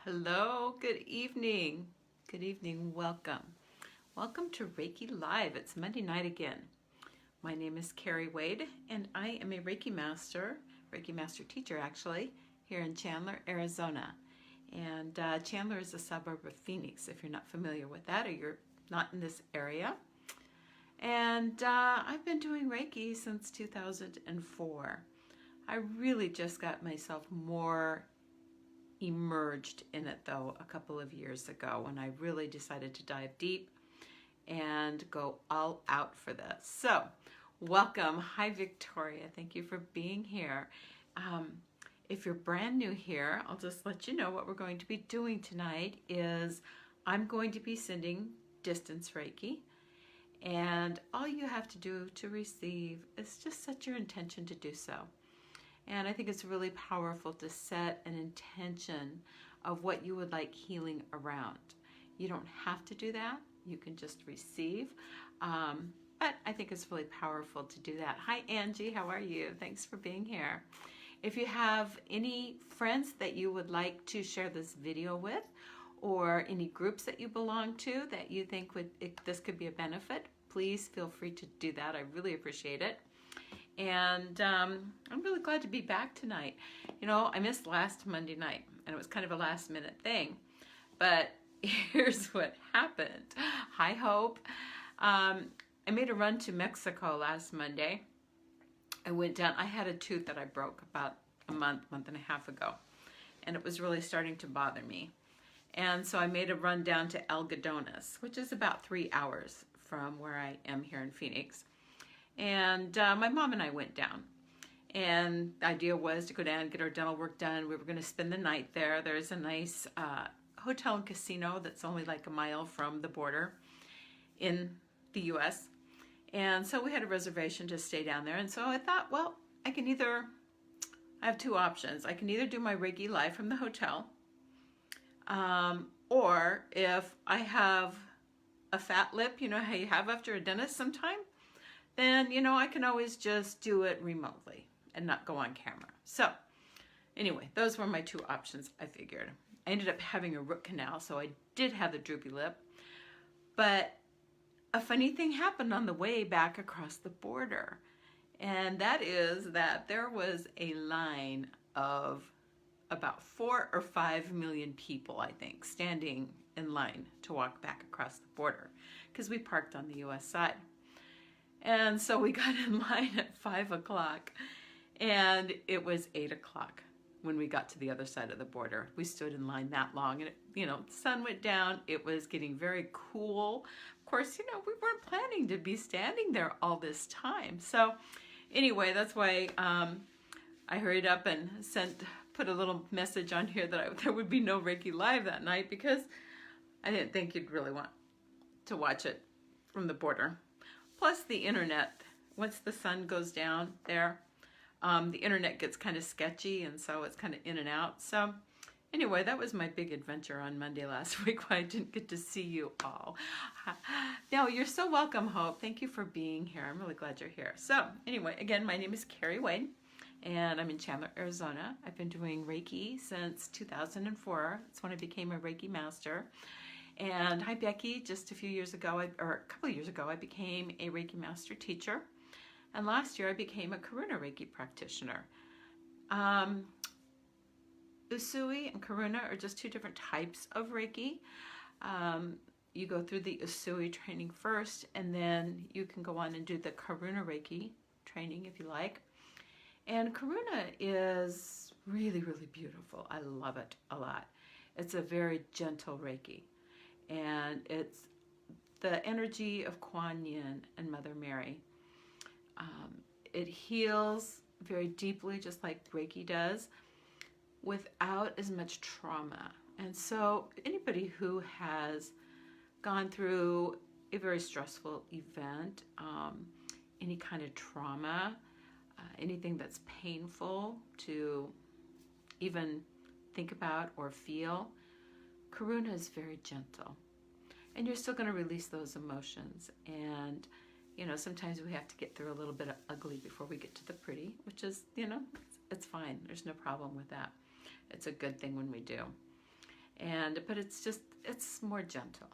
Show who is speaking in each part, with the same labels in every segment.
Speaker 1: Hello, good evening. Good evening, welcome. Welcome to Reiki Live. It's Monday night again. My name is Kerri Wade, and I am a Reiki Master teacher actually, here in Chandler, Arizona. And Chandler is a suburb of Phoenix, if you're not familiar with that or you're not in this area. And I've been doing Reiki since 2004. I really just got myself more emerged in it though a couple of years ago when I really decided to dive deep and go all out for this. So welcome. Hi Victoria, thank you for being here. If you're brand new here, I'll just let you know what we're going to be doing tonight is I'm going to be sending distance Reiki, and all you have to do to receive is just set your intention to do so. And I think it's really powerful to set an intention of what you would like healing around. You don't have to do that. You can just receive. But I think it's really powerful to do that. Hi, Angie. How are you? Thanks for being here. If you have any friends that you would like to share this video with, or any groups that you belong to that you think this could be a benefit, please feel free to do that. I really appreciate it. And I'm really glad to be back tonight. You know, I missed last Monday night, and it was kind of a last minute thing. But here's what happened. Hi, Hope. I made a run to Mexico last Monday. I went down. I had a tooth that I broke about a month and a half ago, and it was really starting to bother me. And so I made a run down to Algodones, which is about 3 hours from where I am here in Phoenix. And my mom and I went down, and the idea was to go down and get our dental work done. We were going to spend the night there. There's a nice hotel and casino that's only like a mile from the border in the US, and so we had a reservation to stay down there. And so I thought, well, I have two options. I can either do my Reiki live from the hotel, or if I have a fat lip, you know how you have after a dentist sometime, then, you know, I can always just do it remotely and not go on camera. So anyway, those were my two options, I figured. I ended up having a root canal, so I did have the droopy lip. But a funny thing happened on the way back across the border. And that is that there was a line of about 4 or 5 million people, I think, standing in line to walk back across the border because we parked on the US side. And so we got in line at 5 o'clock, and it was 8 o'clock when we got to the other side of the border. We stood in line that long, and the sun went down. It was getting very cool. Of course, we weren't planning to be standing there all this time. So anyway, that's why I hurried up and put a little message on here that there would be no Reiki Live that night, because I didn't think you'd really want to watch it from the border. Plus the internet, once the sun goes down there, the internet gets kind of sketchy, and so it's kind of in and out. So anyway, that was my big adventure on Monday last week when I didn't get to see you all. Now, you're so welcome, Hope. Thank you for being here. I'm really glad you're here. So anyway, again, my name is Kerri Wade, and I'm in Chandler, Arizona. I've been doing Reiki since 2004. That's when I became a Reiki Master. And hi, Becky. Just a couple years ago, I became a Reiki Master teacher. And last year, I became a Karuna Reiki practitioner. Usui and Karuna are just two different types of Reiki. You go through the Usui training first, and then you can go on and do the Karuna Reiki training if you like. And Karuna is really, really beautiful. I love it a lot. It's a very gentle Reiki. And it's the energy of Kuan Yin and Mother Mary. It heals very deeply, just like Reiki does, without as much trauma. And so anybody who has gone through a very stressful event, any kind of trauma, anything that's painful to even think about or feel, Karuna is very gentle, and you're still going to release those emotions. And sometimes we have to get through a little bit of ugly before we get to the pretty, which is, it's fine. There's no problem with that. It's a good thing when we do. But it's more gentle.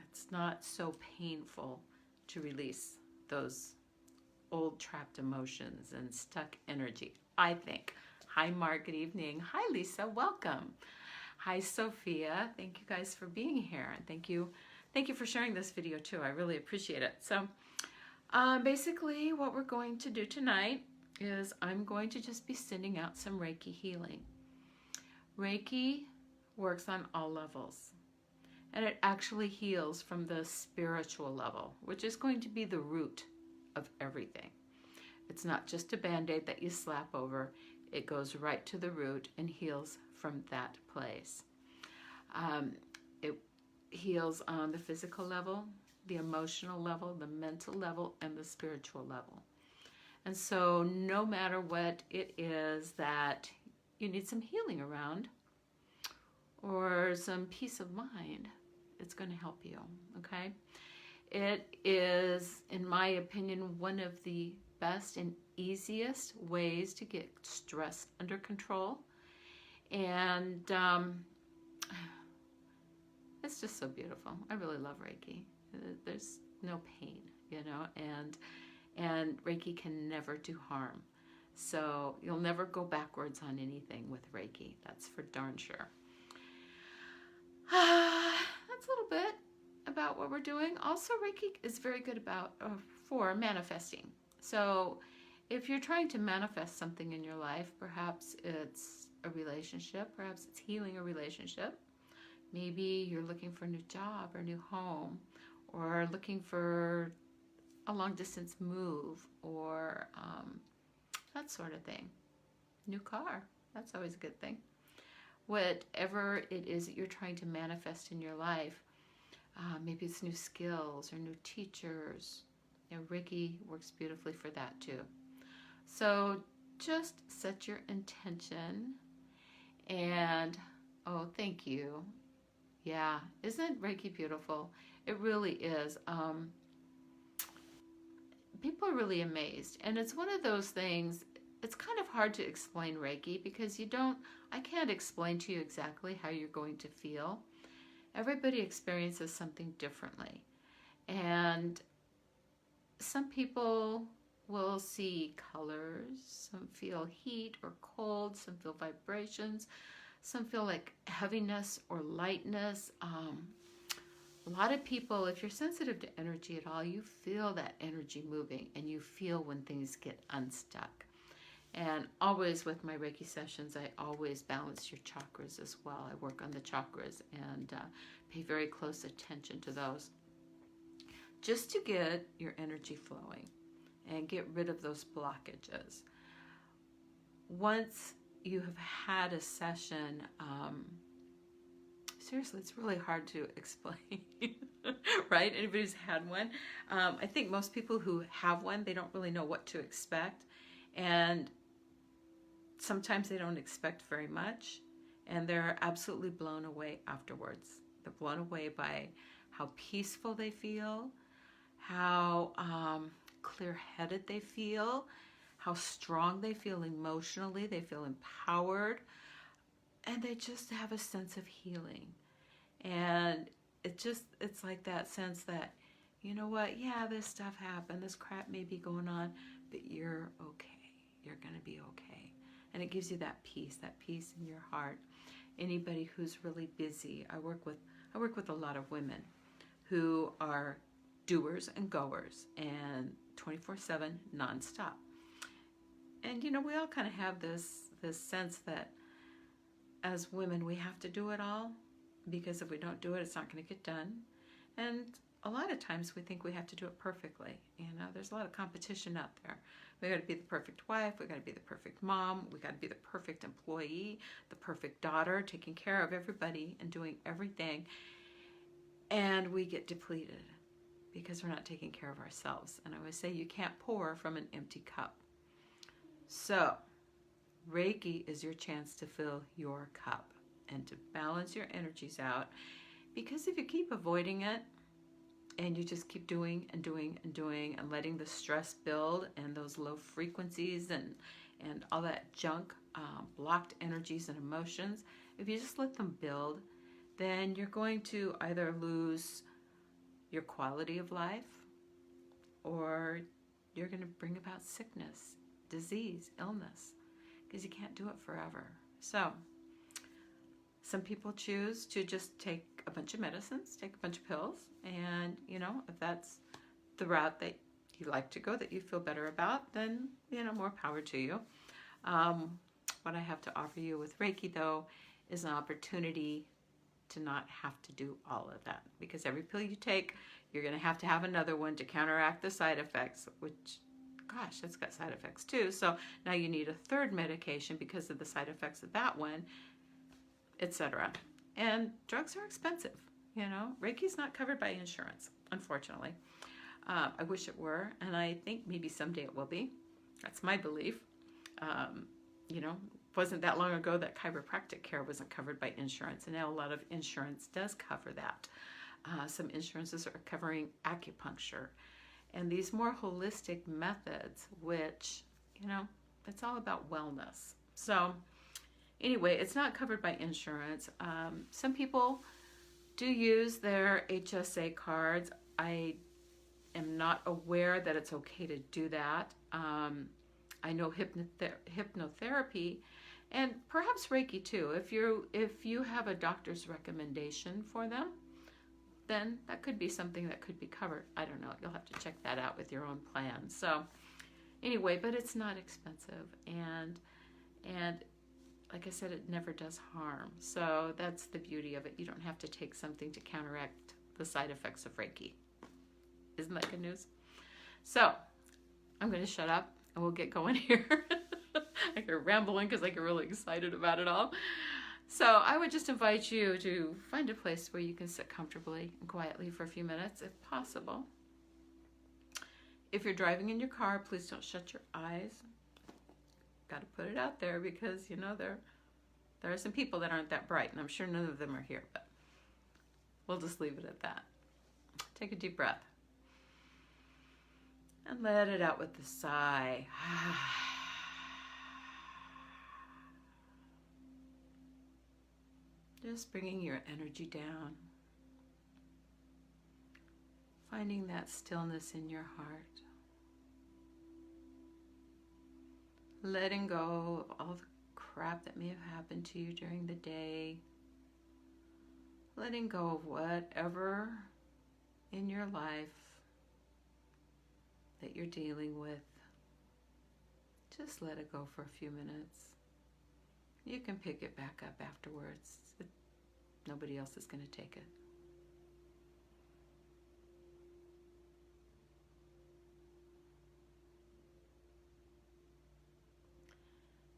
Speaker 1: It's not so painful to release those old trapped emotions and stuck energy, I think. Hi, Mark. Good evening. Hi, Lisa. Welcome. Hi, Sophia. Thank you guys for being here. And thank you for sharing this video too. I really appreciate it. So basically what we're going to do tonight is I'm going to just be sending out some Reiki healing. Reiki works on all levels. And it actually heals from the spiritual level, which is going to be the root of everything. It's not just a band-aid that you slap over. It goes right to the root and heals from that place. It heals on the physical level, the emotional level, the mental level, and the spiritual level. And so no matter what it is that you need some healing around or some peace of mind, it's going to help you, okay? It is, in my opinion, one of the best and easiest ways to get stress under control. And it's just so beautiful. I really love Reiki. There's no pain, and Reiki can never do harm. So you'll never go backwards on anything with Reiki. That's for darn sure. That's a little bit about what we're doing. Also, Reiki is very good for manifesting. So if you're trying to manifest something in your life, perhaps it's a relationship, perhaps it's healing a relationship. Maybe you're looking for a new job or a new home, or looking for a long distance move, or that sort of thing. New car, that's always a good thing. Whatever it is that you're trying to manifest in your life, maybe it's new skills or new teachers. Reiki works beautifully for that too. So just set your intention and, oh, thank you. Yeah, isn't Reiki beautiful? It really is. People are really amazed. And it's one of those things, it's kind of hard to explain Reiki because I can't explain to you exactly how you're going to feel. Everybody experiences something differently. And some people will see colors, some feel heat or cold, some feel vibrations, some feel like heaviness or lightness. A lot of people, if you're sensitive to energy at all, you feel that energy moving and you feel when things get unstuck. And always with my Reiki sessions, I always balance your chakras as well. I work on the chakras and pay very close attention to those, just to get your energy flowing and get rid of those blockages. Once you have had a session, seriously, it's really hard to explain, right? Anybody who's had one? I think most people who have one, they don't really know what to expect. And sometimes they don't expect very much. And they're absolutely blown away afterwards. They're blown away by how peaceful they feel, how clear-headed they feel, how strong they feel emotionally. They feel empowered. And they just have a sense of healing. And it's like that sense that, you know what, yeah, this stuff happened, this crap may be going on, but you're okay. You're going to be okay. And it gives you that peace in your heart. Anybody who's really busy, I work with a lot of women who are doers and goers and 24/7 nonstop. And we all kind of have this sense that as women we have to do it all, because if we don't do it, it's not going to get done. And a lot of times we think we have to do it perfectly. There's a lot of competition out there. We got to be the perfect wife, we got to be the perfect mom, we got to be the perfect employee, the perfect daughter, taking care of everybody and doing everything. And we get depleted because we're not taking care of ourselves. And I always say you can't pour from an empty cup. So Reiki is your chance to fill your cup and to balance your energies out. Because if you keep avoiding it and you just keep doing and doing and doing and letting the stress build and those low frequencies and all that junk, blocked energies and emotions, if you just let them build, then you're going to either lose your quality of life, or you're going to bring about sickness, disease, illness, because you can't do it forever. So some people choose to just take a bunch of medicines, take a bunch of pills, and, you know, if that's the route that you like to go, that you feel better about, then, you know, more power to you. What I have to offer you with Reiki, though, is an opportunity to not have to do all of that, because every pill you take, you're going to have another one to counteract the side effects, which, gosh, that's got side effects too. So now you need a third medication because of the side effects of that one, etc. And drugs are expensive. You know, Reiki's not covered by insurance, unfortunately. I wish it were, and I think maybe someday it will be. That's my belief. You know, wasn't that long ago that chiropractic care wasn't covered by insurance, and now a lot of insurance does cover that. Some insurances are covering acupuncture and these more holistic methods, which, you know, it's all about wellness. So anyway, it's not covered by insurance. Some people do use their HSA cards. I am not aware that it's okay to do that. I know hypnotherapy and perhaps Reiki too. If you have a doctor's recommendation for them, then that could be something that could be covered. I don't know. You'll have to check that out with your own plan. So anyway, but it's not expensive, and like I said, it never does harm. So that's the beauty of it. You don't have to take something to counteract the side effects of Reiki. Isn't that good news? So I'm going to shut up and we'll get going here. I get rambling because I get really excited about it all. So I would just invite you to find a place where you can sit comfortably and quietly for a few minutes, if possible. If you're driving in your car, please don't shut your eyes. Got to put it out there because, you know, there are some people that aren't that bright, and I'm sure none of them are here, but we'll just leave it at that. Take a deep breath and let it out with a sigh. Just bringing your energy down, finding that stillness in your heart, letting go of all the crap that may have happened to you during the day, letting go of whatever in your life that you're dealing with. Just let it go for a few minutes. You can pick it back up afterwards. Nobody else is going to take it.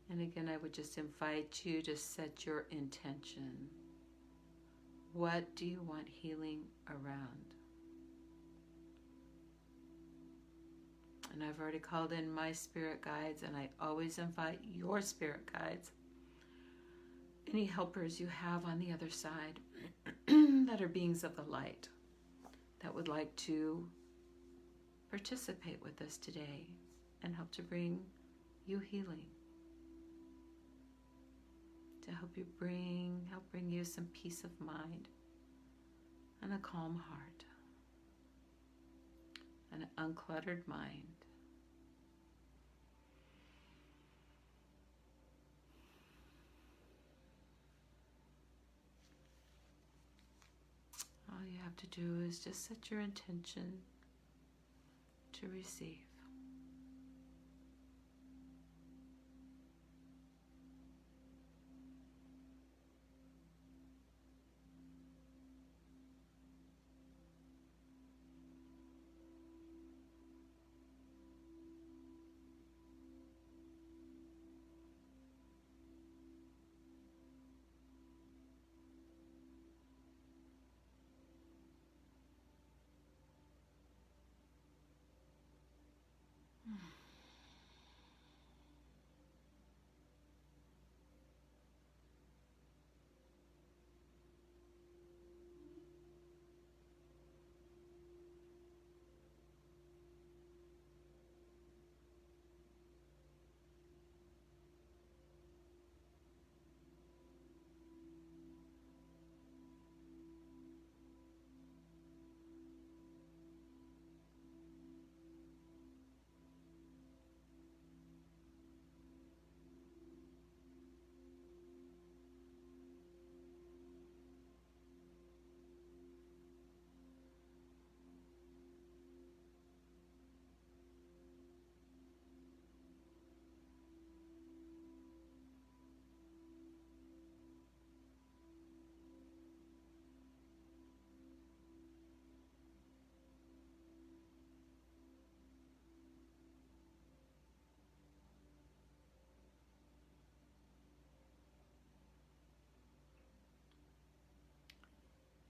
Speaker 1: And again, I would just invite you to set your intention. What do you want healing around? And I've already called in my spirit guides, and I always invite your spirit guides, any helpers you have on the other side that are beings of the light that would like to participate with us today and help to bring you healing, to help bring you some peace of mind and a calm heart and an uncluttered mind. All you have to do is just set your intention to receive.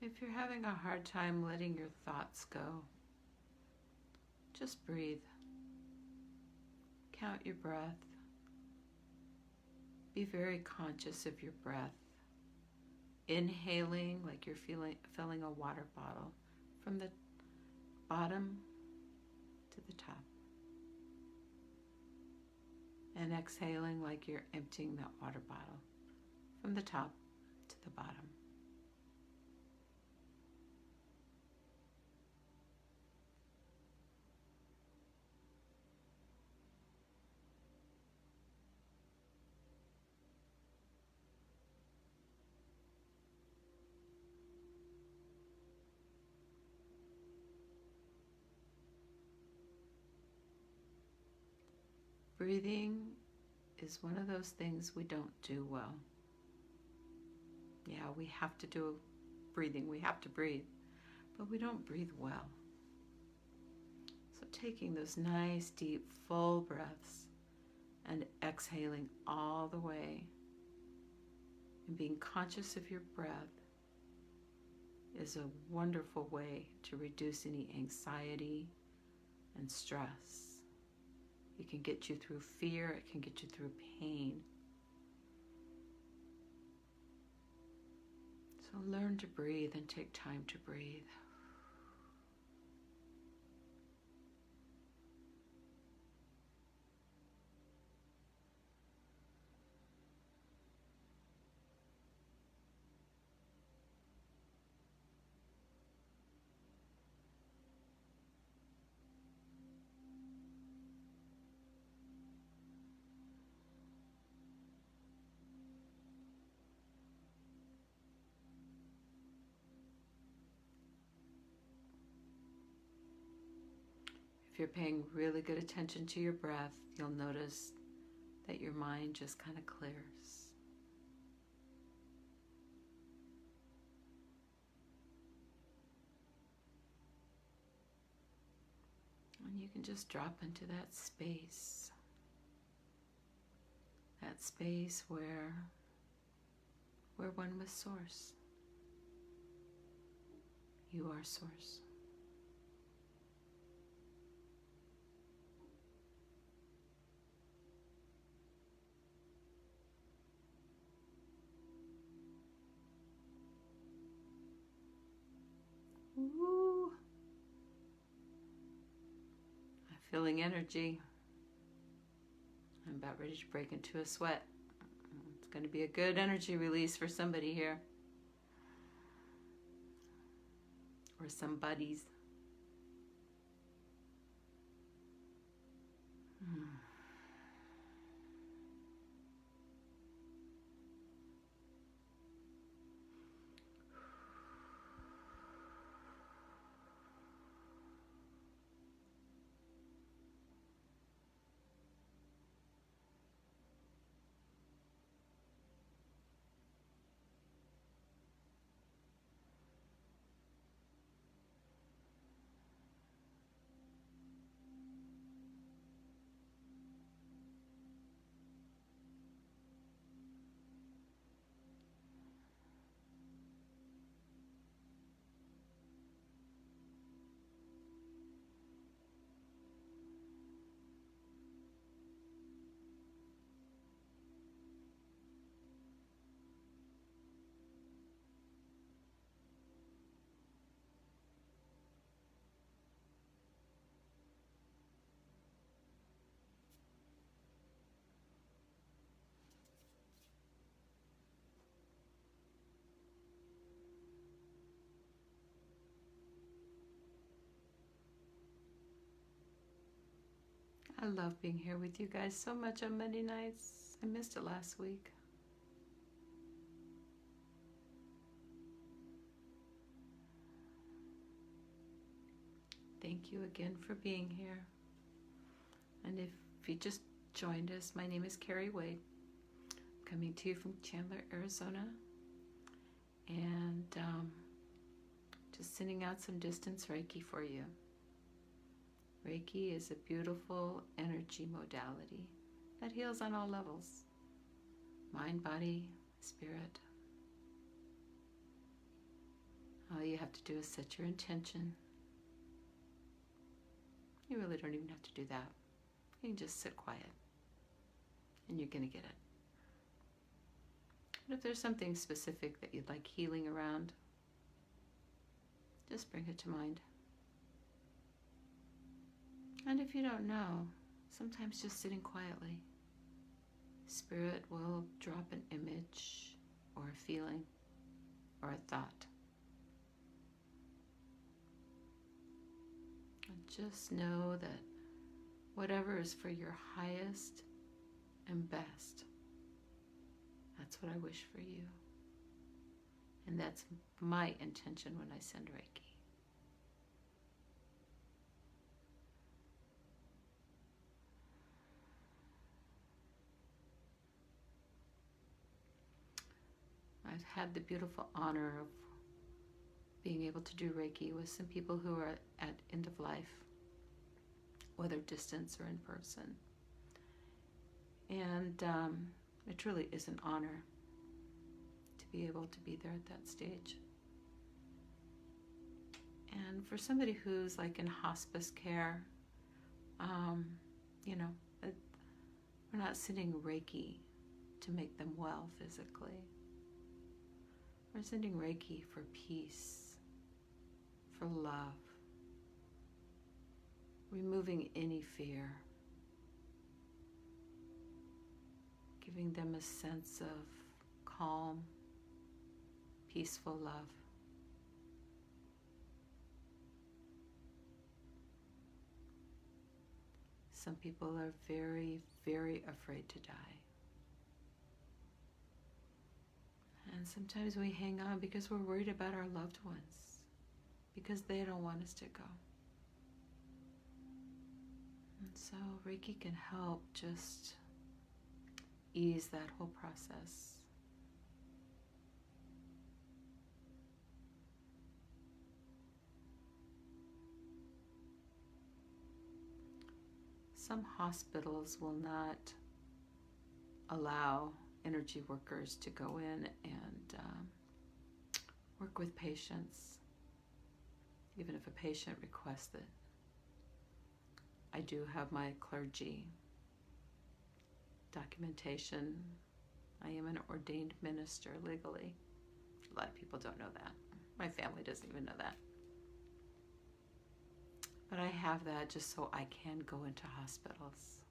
Speaker 1: If you're having a hard time letting your thoughts go, just breathe. Count your breath. Be very conscious of your breath. Inhaling like you're filling a water bottle from the bottom to the top. And exhaling like you're emptying that water bottle from the top to the bottom. Breathing is one of those things we don't do well. Yeah, we have to do breathing. We have to breathe, but we don't breathe well. So taking those nice, deep, full breaths and exhaling all the way and being conscious of your breath is a wonderful way to reduce any anxiety and stress. It can get you through fear. It can get you through pain. So learn to breathe and take time to breathe. If you're paying really good attention to your breath, you'll notice that your mind just kind of clears. And you can just drop into that space where one with Source. You are Source. Woo. I'm feeling energy. I'm about ready to break into a sweat. It's going to be a good energy release for somebody here. Or some buddies. I love being here with you guys so much on Monday nights. I missed it last week. Thank you again for being here. And if you just joined us, my name is Kerri Wade. I'm coming to you from Chandler, Arizona. And just sending out some distance Reiki for you. Reiki is a beautiful energy modality that heals on all levels. Mind, body, spirit. All you have to do is set your intention. You really don't even have to do that. You can just sit quiet and you're going to get it. But if there's something specific that you'd like healing around, just bring it to mind. And if you don't know, sometimes just sitting quietly, Spirit will drop an image or a feeling or a thought. And just know that whatever is for your highest and best, that's what I wish for you. And that's my intention when I send Reiki. I've had the beautiful honor of being able to do Reiki with some people who are at end of life, whether distance or in person. And it truly is an honor to be able to be there at that stage. And for somebody who's like in hospice care, we're not sending Reiki to make them well physically. We're sending Reiki for peace, for love, removing any fear, giving them a sense of calm, peaceful love. Some people are very, very afraid to die. And sometimes we hang on because we're worried about our loved ones, because they don't want us to go. And so Reiki can help just ease that whole process. Some hospitals will not allow energy workers to go in and work with patients, even if a patient requests it. I do have my clergy documentation. I am an ordained minister legally. A lot of people don't know that. My family doesn't even know that. But I have that just so I can go into hospitals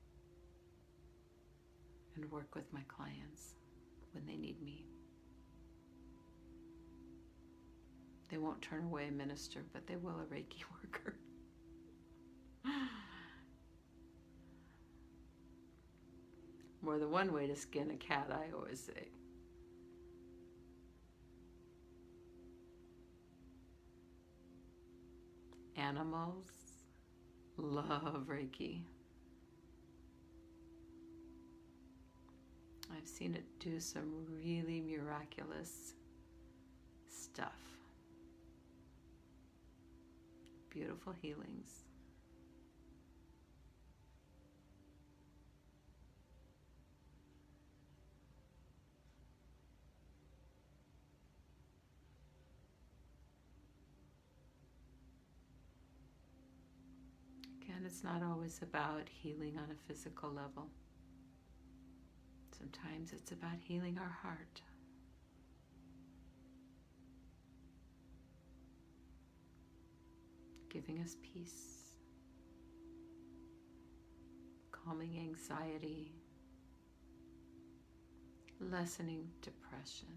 Speaker 1: and work with my clients when they need me. They won't turn away a minister, but they will a Reiki worker. More than one way to skin a cat, I always say. Animals love Reiki. I've seen it do some really miraculous stuff. Beautiful healings. Again, it's not always about healing on a physical level. Sometimes it's about healing our heart. Giving us peace. Calming anxiety. Lessening depression.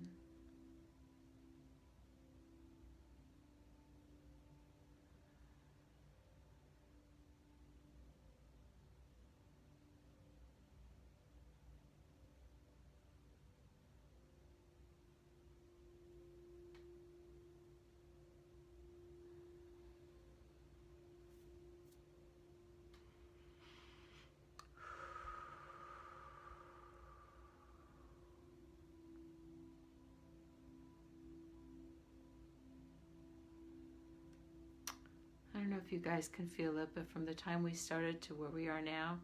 Speaker 1: I don't know if you guys can feel it, but from the time we started to where we are now,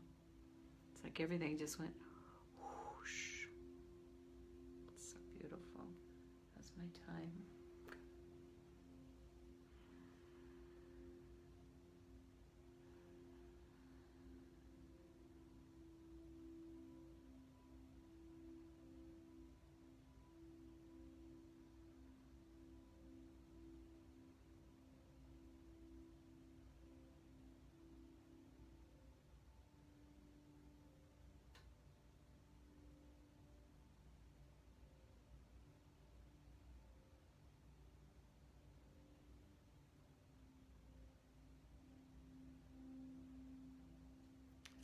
Speaker 1: it's like everything just went whoosh. It's so beautiful. That's my time.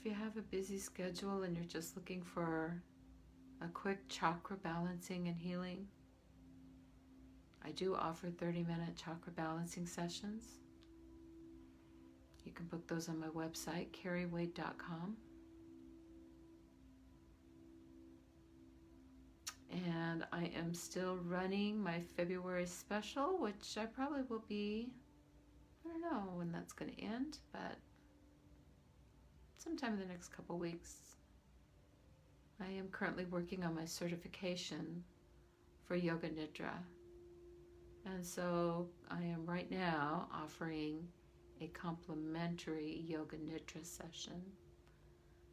Speaker 1: you have a busy schedule and you're just looking for a quick chakra balancing and healing, I do offer 30-minute chakra balancing sessions. You can book those on my website, kerriwade.com. And I am still running my February special, which I probably will be, I don't know when that's going to end, but sometime in the next couple weeks. I am currently working on my certification for Yoga Nidra. And so I am right now offering a complimentary Yoga Nidra session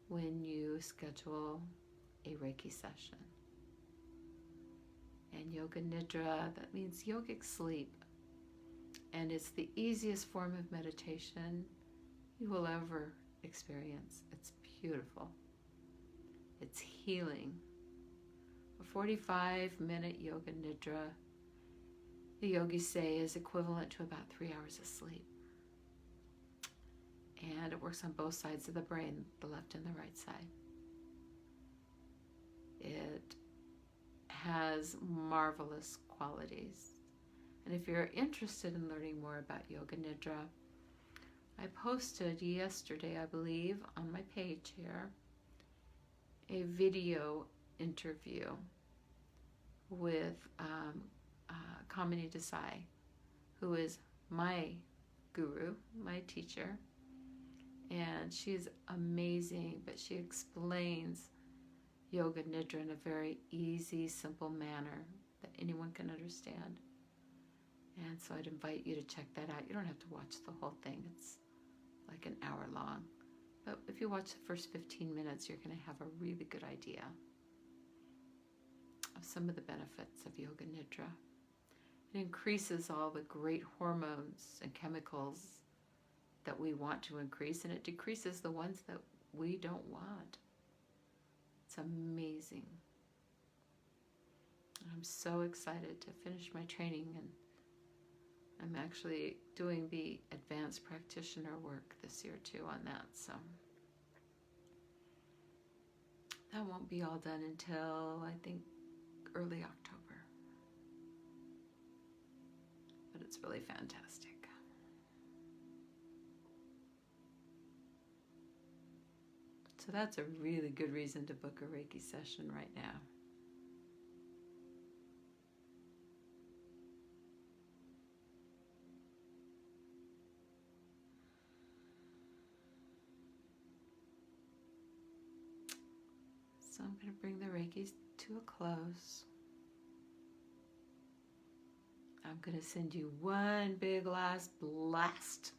Speaker 1: when you schedule a Reiki session. And Yoga Nidra, that means yogic sleep. And it's the easiest form of meditation you will ever experience. It's beautiful. It's healing. A 45-minute Yoga Nidra, the yogis say, is equivalent to about 3 hours of sleep. And it works on both sides of the brain, the left and the right side. It has marvelous qualities. And if you're interested in learning more about Yoga Nidra, I posted yesterday, I believe, on my page here, a video interview with Kamini Desai, who is my guru, my teacher, and she's amazing, but she explains Yoga Nidra in a very easy, simple manner that anyone can understand. And so I'd invite you to check that out. You don't have to watch the whole thing. It's like an hour long. But if you watch the first 15 minutes, you're going to have a really good idea of some of the benefits of Yoga Nidra. It increases all the great hormones and chemicals that we want to increase, and it decreases the ones that we don't want. It's amazing. I'm so excited to finish my training, and I'm actually doing the advanced practitioner work this year too on that, so that won't be all done until I think early October, but it's really fantastic. So that's a really good reason to book a Reiki session right now. So I'm going to bring the Reiki to a close. I'm going to send you one big last blast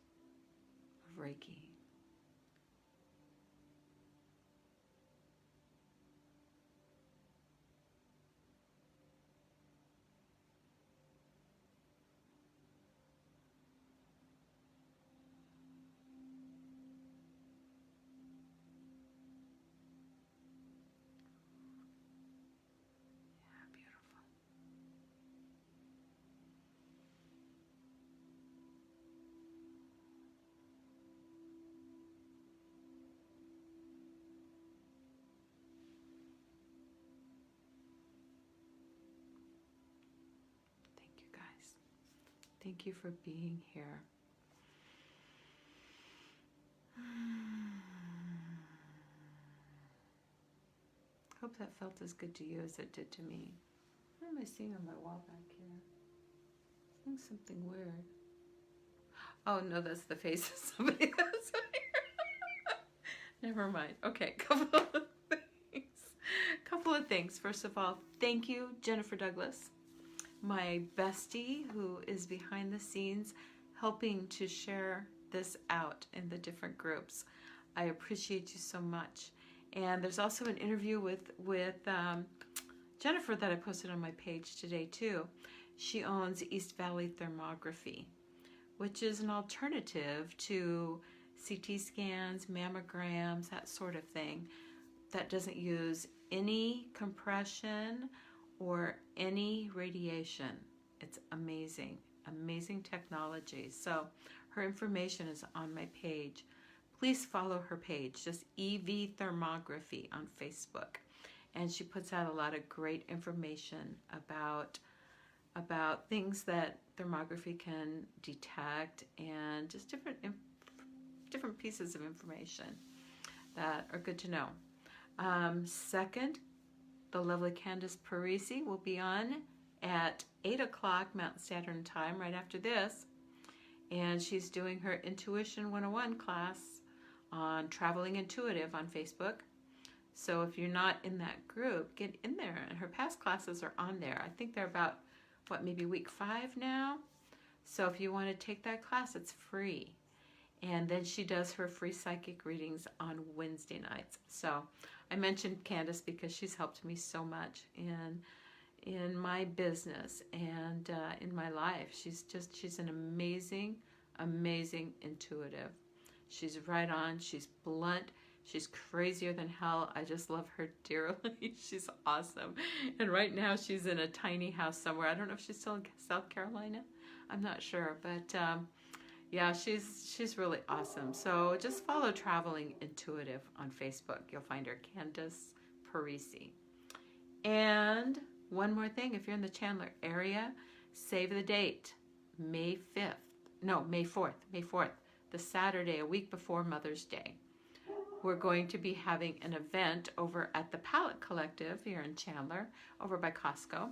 Speaker 1: of Reiki. Thank you for being here. Hope that felt as good to you as it did to me. What am I seeing on my wall back here? Seeing something weird. Oh no, that's the face of somebody else here. Never mind. Okay, couple of things. First of all, thank you, Jennifer Douglas, my bestie who is behind the scenes helping to share this out in the different groups. I appreciate you so much. And there's also an interview with Jennifer that I posted on my page today too. She owns East Valley Thermography, which is an alternative to CT scans, mammograms, that sort of thing, that doesn't use any compression or any radiation. It's amazing, amazing technology. So her information is on my page. please follow her page, just EV Thermography on Facebook. And she puts out a lot of great information about things that thermography can detect, and just different pieces of information that are good to know. Second, the lovely Candace Parisi will be on at 8 o'clock Mountain Standard Time right after this. And she's doing her Intuition 101 class on Traveling Intuitive on Facebook. So if you're not in that group, get in there. And her past classes are on there. I think they're about, maybe week 5 now? So if you want to take that class, it's free. And then she does her free psychic readings on Wednesday nights. So I mentioned Candace because she's helped me so much in my business and in my life. She's an amazing intuitive. She's right on. She's blunt. She's crazier than hell. I just love her dearly. She's awesome. And right now she's in a tiny house somewhere. I don't know if she's still in South Carolina. I'm not sure, but yeah, she's really awesome. So just follow Traveling Intuitive on Facebook. You'll find her, Candace Parisi. And one more thing, if you're in the Chandler area, save the date, May 4th, the Saturday, a week before Mother's Day. We're going to be having an event over at the Palette Collective here in Chandler, over by Costco.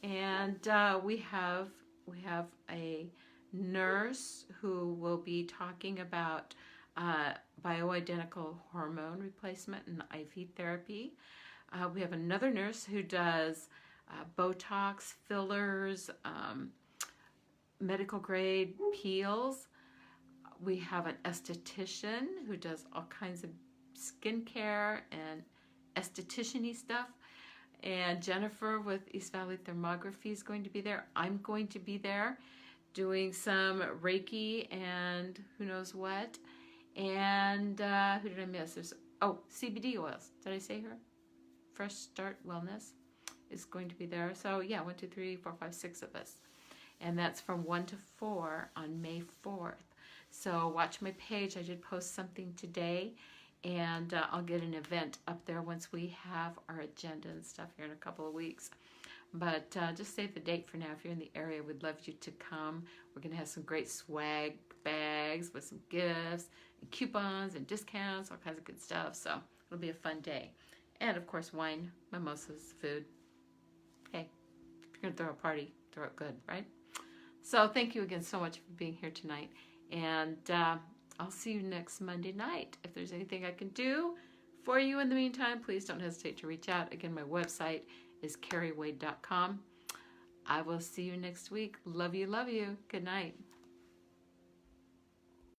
Speaker 1: And we have a nurse who will be talking about bioidentical hormone replacement and IV therapy. We have another nurse who does Botox, fillers, medical grade peels. We have an esthetician who does all kinds of skincare and esthetician-y stuff. And Jennifer with East Valley Thermography is going to be there. I'm going to be there doing some Reiki and who knows what. And who did I miss? There's CBD oils. Did I say her? Fresh Start Wellness is going to be there. So yeah, 1, 2, 3, 4, 5, 6 of us. And that's from 1 to 4 on May 4th. So watch my page. I did post something today, and I'll get an event up there once we have our agenda and stuff here in a couple of weeks. But just save the date for now. If you're in the area, we'd love you to come. We're going to have some great swag bags with some gifts and coupons and discounts, all kinds of good stuff. So it'll be a fun day. And of course, wine, mimosas, food. Hey, if you're going to throw a party, throw it good, right? So thank you again so much for being here tonight. And I'll see you next Monday night. If there's anything I can do for you in the meantime, please don't hesitate to reach out. Again, my website is kerriwade.com. I will see you next week. Love you, love you. Good night.